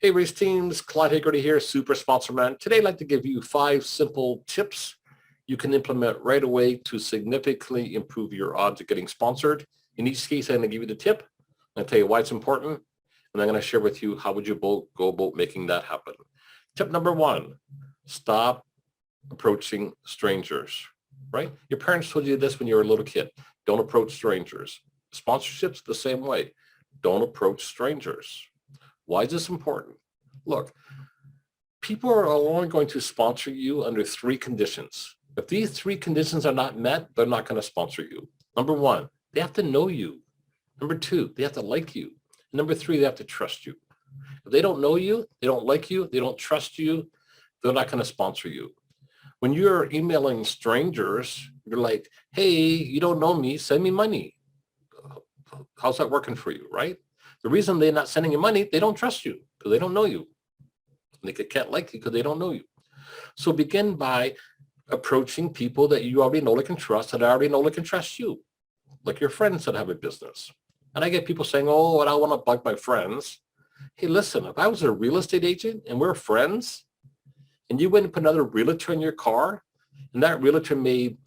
Hey, race teams, Claude Haggerty here, Super Sponsor Man. Today, I'd like to give you 5 simple tips you can implement right away to significantly improve your odds of getting sponsored. In each case, I'm going to give you the tip. I'm going to tell you why it's important, and I'm going to share with you how would you go about making that happen. Tip number 1, stop approaching strangers, right? Your parents told you this when you were a little kid. Don't approach strangers. Sponsorships, the same way. Don't approach strangers. Why is this important? Look, people are only going to sponsor you under 3 conditions. If these 3 conditions are not met, they're not going to sponsor you. Number 1, they have to know you. Number 2, they have to like you. And number 3, they have to trust you. If they don't know you, they don't like you, they don't trust you, they're not going to sponsor you. When you're emailing strangers, you're like, hey, you don't know me, send me money. How's that working for you, right? The reason they're not sending you money, they don't trust you because they don't know you. They can't like you because they don't know you. So begin by approaching people that you already know they can trust, that already know they can trust you, like your friends that have a business. And I get people saying, oh, I don't want to bug my friends. Hey, listen, if I was a real estate agent and we're friends and you went and put another realtor in your car and that realtor made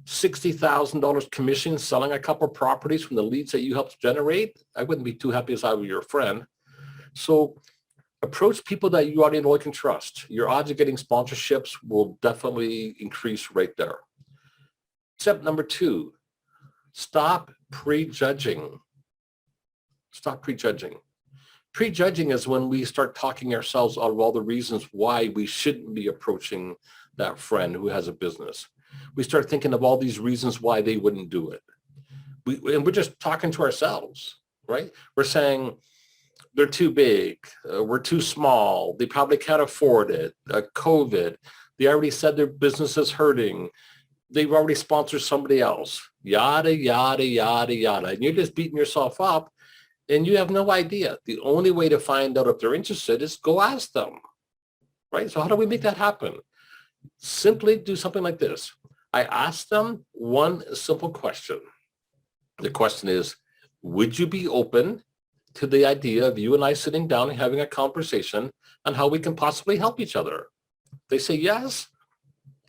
$60,000 commission selling a couple of properties from the leads that you helped generate, I wouldn't be too happy as I were your friend. So approach people that you already know you can trust. Your odds of getting sponsorships will definitely increase right there. Step number 2, stop prejudging. Stop prejudging. Prejudging is when we start talking ourselves out of all the reasons why we shouldn't be approaching that friend who has a business. We start thinking of all these reasons why they wouldn't do it. And we're just talking to ourselves, right? We're saying they're too big, we're too small, they probably can't afford it, COVID, they already said their business is hurting, they've already sponsored somebody else, yada, yada, yada, yada. And you're just beating yourself up and you have no idea. The only way to find out if they're interested is go ask them, right? So how do we make that happen? Simply do something like this. I ask them one simple question. The question is, would you be open to the idea of you and I sitting down and having a conversation on how we can possibly help each other? If they say yes,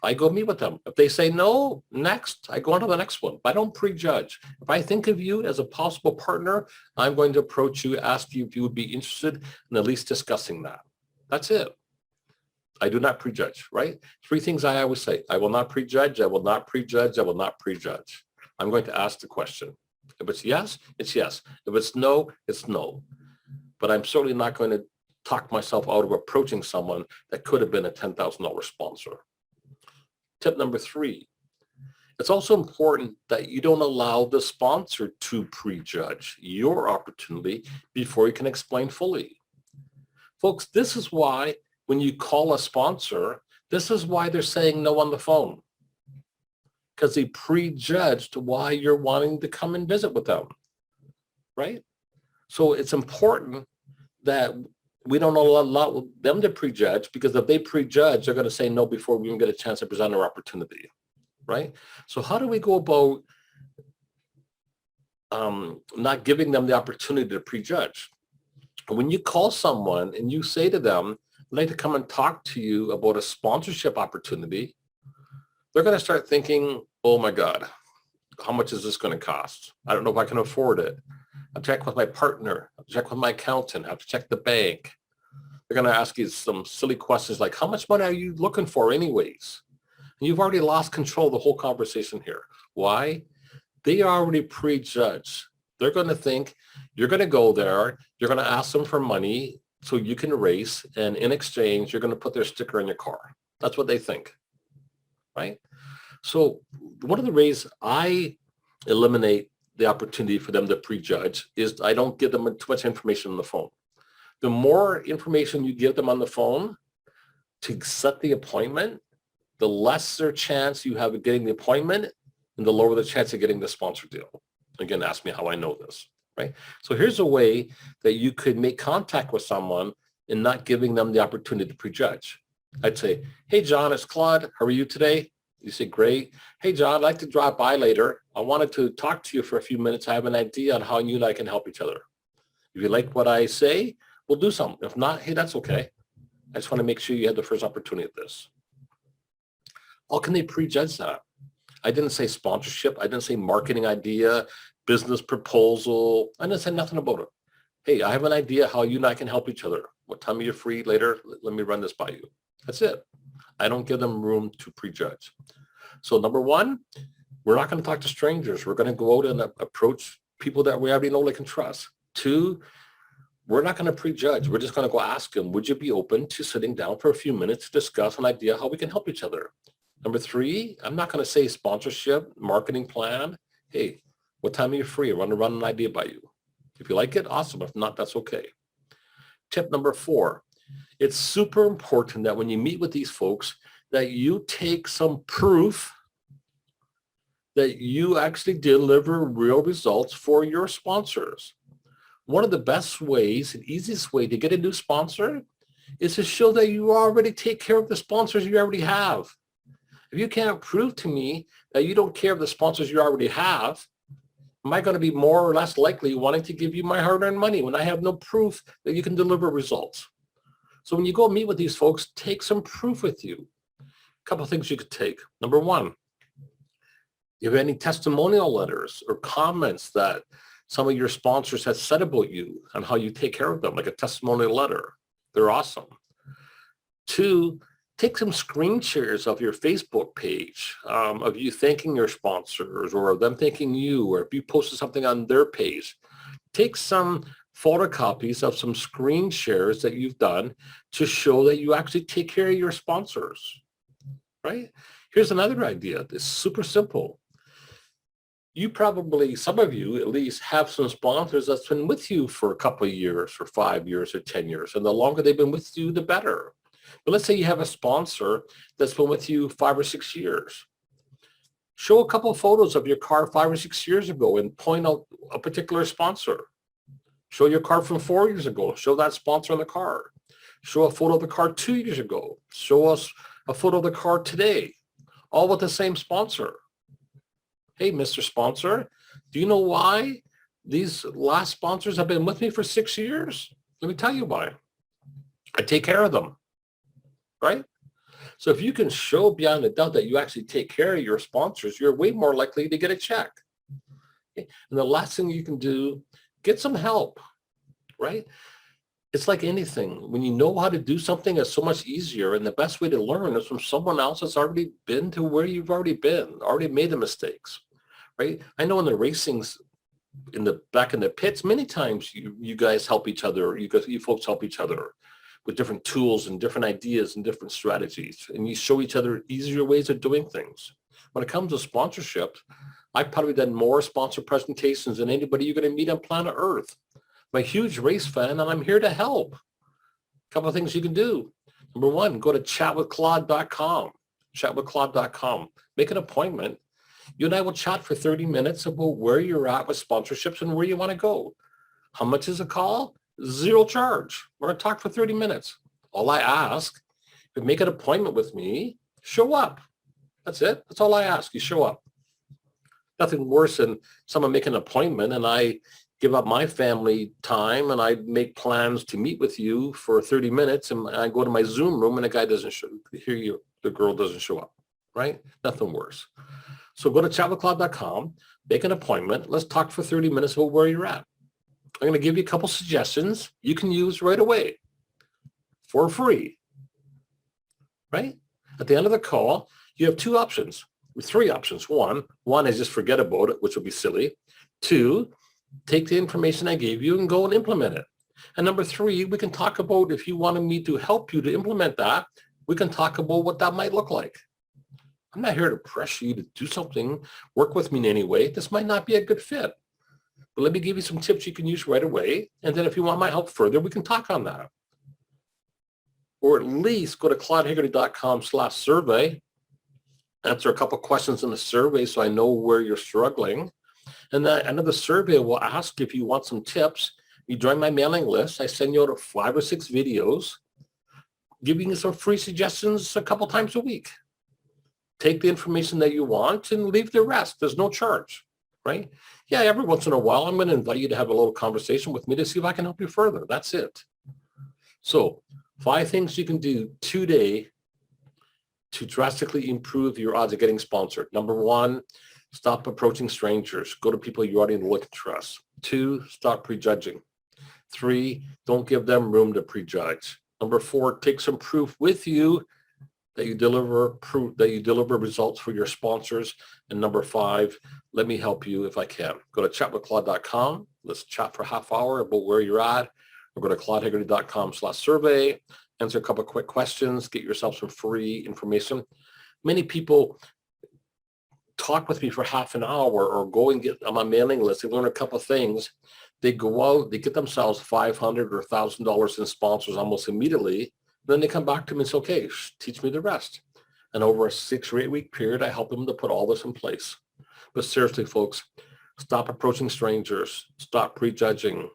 I go meet with them. If they say no, next, I go on to the next one. But I don't prejudge. If I think of you as a possible partner, I'm going to approach you, ask you if you would be interested in at least discussing that. That's it. I do not prejudge, right? 3 things I always say. I will not prejudge. I will not prejudge. I will not prejudge. I'm going to ask the question. If it's yes, it's yes. If it's no, it's no. But I'm certainly not going to talk myself out of approaching someone that could have been a $10,000 sponsor. Tip number 3. It's also important that you don't allow the sponsor to prejudge your opportunity before you can explain fully. Folks, this is why when you call a sponsor, this is why they're saying no on the phone, because they prejudged why you're wanting to come and visit with them, right? So it's important that we don't allow them to prejudge, because if they prejudge, they're going to say no before we even get a chance to present our opportunity, right? So how do we go about not giving them the opportunity to prejudge? When you call someone and you say to them, I'd like to come and talk to you about a sponsorship opportunity, they're going to start thinking, oh my God, how much is this going to cost? I don't know if I can afford it. I'll check with my partner. I'll check with my accountant. I have to check the bank. They're going to ask you some silly questions like, how much money are you looking for anyways? And you've already lost control of the whole conversation here. Why? They already prejudge. They're going to think you're going to go there. You're going to ask them for money so you can race. And in exchange, you're going to put their sticker in your car. That's what they think, right? So one of the ways I eliminate the opportunity for them to prejudge is I don't give them too much information on the phone. The more information you give them on the phone to set the appointment, the lesser chance you have of getting the appointment and the lower the chance of getting the sponsor deal. Again, ask me how I know this, right? So here's a way that you could make contact with someone and not giving them the opportunity to prejudge. I'd say, hey, John, it's Claude. How are you today? You say, great. Hey, John, I'd like to drop by later. I wanted to talk to you for a few minutes. I have an idea on how you and I can help each other. If you like what I say, we'll do something. If not, hey, that's okay. I just want to make sure you had the first opportunity at this. How can they prejudge that? I didn't say sponsorship. I didn't say marketing idea, business proposal. I didn't say nothing about it. Hey, I have an idea how you and I can help each other. What time are you free later? Let me run this by you. That's it. I don't give them room to prejudge. So number one, we're not going to talk to strangers. We're going to go out and approach people that we already know, like, and trust. Two, we're not going to prejudge. We're just going to go ask them, would you be open to sitting down for a few minutes to discuss an idea how we can help each other? Number three, I'm not going to say sponsorship, marketing plan. Hey, what time are you free? I want to run an idea by you. If you like it, awesome. If not, that's okay. Tip number four, it's super important that when you meet with these folks, that you take some proof that you actually deliver real results for your sponsors. One of the best ways and easiest way to get a new sponsor is to show that you already take care of the sponsors you already have. If you can't prove to me that you don't care of the sponsors you already have, am I going to be more or less likely wanting to give you my hard-earned money when I have no proof that you can deliver results? So when you go meet with these folks, take some proof with you. A couple of things you could take. Number one, you have any testimonial letters or comments that some of your sponsors have said about you and how you take care of them, like a testimonial letter. They're awesome. Two, take some screen shares of your Facebook page of you thanking your sponsors or them thanking you, or if you posted something on their page. Take some photocopies of some screen shares that you've done to show that you actually take care of your sponsors, right? Here's another idea. It's super simple. You probably, some of you at least, have some sponsors that's been with you for a couple of years or 5 years or 10 years. And the longer they've been with you, the better. But let's say you have a sponsor that's been with you 5 or 6 years. Show a couple of photos of your car 5 or 6 years ago and point out a particular sponsor. Show your car from 4 years ago. Show that sponsor on the car. Show a photo of the car 2 years ago. Show us a photo of the car today, all with the same sponsor. Hey, Mr. Sponsor, do you know why these last sponsors have been with me for 6 years? Let me tell you why. I take care of them, right? So if you can show beyond a doubt that you actually take care of your sponsors, you're way more likely to get a check. Okay? And the last thing you can do, get some help, right? It's like anything. When you know how to do something, it's so much easier. And the best way to learn is from someone else that's already been to where you've already been, already made the mistakes, right? I know in the racings, back in the pits, many times you guys help each other. You folks help each other with different tools and different ideas and different strategies. And you show each other easier ways of doing things. When it comes to sponsorship, I've probably done more sponsor presentations than anybody you're going to meet on planet Earth. I'm a huge race fan, and I'm here to help. A couple of things you can do. Number one, go to chatwithclaude.com, chatwithclaude.com. Make an appointment. You and I will chat for 30 minutes about where you're at with sponsorships and where you want to go. How much is a call? Zero charge. We're going to talk for 30 minutes. All I ask, if you make an appointment with me, show up. That's it. That's all I ask. You show up. Nothing worse than someone make an appointment and I give up my family time and I make plans to meet with you for 30 minutes and I go to my Zoom room and the guy doesn't the girl doesn't show up, right? Nothing worse. So go to chatwithclaude.com, make an appointment. Let's talk for 30 minutes about where you're at. I'm going to give you a couple suggestions you can use right away for free, right? At the end of the call, you have three options. One is just forget about it, which would be silly. Two, take the information I gave you and go and implement it. And number three, we can talk about if you wanted me to help you to implement that, we can talk about what that might look like. I'm not here to pressure you to do something, work with me in any way. This might not be a good fit. But let me give you some tips you can use right away. And then if you want my help further, we can talk on that. Or at least go to claudehegarty.com/survey. Answer a couple questions in the survey so I know where you're struggling. And then another survey will ask if you want some tips. You join my mailing list. I send you out 5 or 6 videos, giving you some free suggestions a couple times a week. Take the information that you want and leave the rest. There's no charge, right? Yeah, every once in a while, I'm going to invite you to have a little conversation with me to see if I can help you further. That's it. So 5 things you can do today to drastically improve your odds of getting sponsored. Number 1, stop approaching strangers. Go to people you already know and trust. 2, stop prejudging. 3, don't give them room to prejudge. Number 4, take some proof with you that you deliver results for your sponsors. And number 5, let me help you if I can. Go to chatwithclaude.com. Let's chat for a half hour about where you're at. Or go to claudehegarty.com/survey. Answer a couple of quick questions. Get yourself some free information. Many people talk with me for half an hour or go and get on my mailing list. They learn a couple of things. They go out, they get themselves $500 or $1,000 in sponsors almost immediately. Then they come back to me and say, okay, teach me the rest. And over a 6 or 8 week period, I help them to put all this in place. But seriously, folks, stop approaching strangers. Stop prejudging.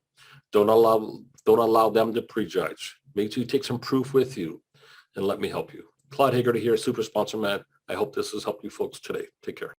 Don't allow them to prejudge. Make sure you take some proof with you and let me help you. Claude Hegarty here, Super Sponsor Man. I hope this has helped you folks today. Take care.